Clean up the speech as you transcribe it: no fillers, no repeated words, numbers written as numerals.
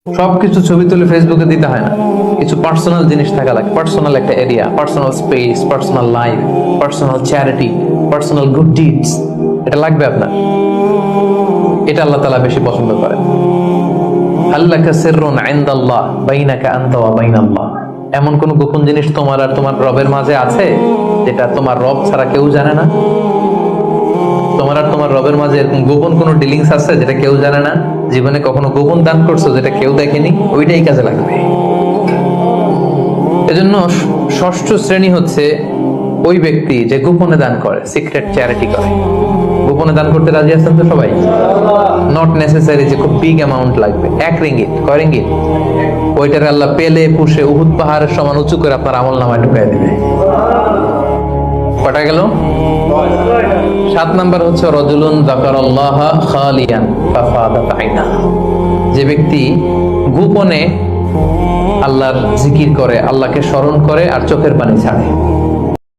সবকিছু ছবি তুলে ফেসবুকে দিতে হয় না, কিছু পার্সোনাল জিনিস থাকা লাগে। পার্সোনাল একটা area, personal space, personal life, personal charity, personal good deeds, এটা লাগবে আপনার। এটা আল্লাহ তাআলা বেশি পছন্দ করেন। আল্লাকা সিররুন ইনদাল্লাহ বাইনাকা আনতা ওয়া বাইনাল্লাহ, এমন কোন গোপন জিনিস তোমার আর তোমার রবের মাঝে আছে যেটা তোমার রব ছাড়া কেউ জানে না? তোমার আর তোমার রবের মাঝে এরকম গোপন কোনো ডিলিংস আছে যেটা কেউ জানে না? জীবনে কখনো গোপন দান করছো যেটা কেউ দেখেনি? ওইটাই কাজে লাগবে। এজন্য ষষ্ঠ শ্রেণী হচ্ছে ওই ব্যক্তি যে গোপনে দান করে, সিক্রেট চ্যারিটি করে। গোপনে দান করতে রাজি আছেন তো সবাই? নট নেসেসারি যে খুব বিগ অ্যামাউন্ট লাগবে। 1 রিঙ্গিত, কয় রিঙ্গিত? ওইটার আল্লাহ পেলে পুষে উহুদ পাহাড়ের সমান উঁচু করে আপনার আমল নামায় ঢুকাই দিবে। কটা গেল? 7 নাম্বার হচ্ছে রাজুলুন যাকারাল্লাহ খালিয়ান ফাফাদাত আইনা, যে ব্যক্তি গোপনে আল্লাহর জিকির করে, আল্লাহকে স্মরণ করে আর চোখের পানি ছাড়ে।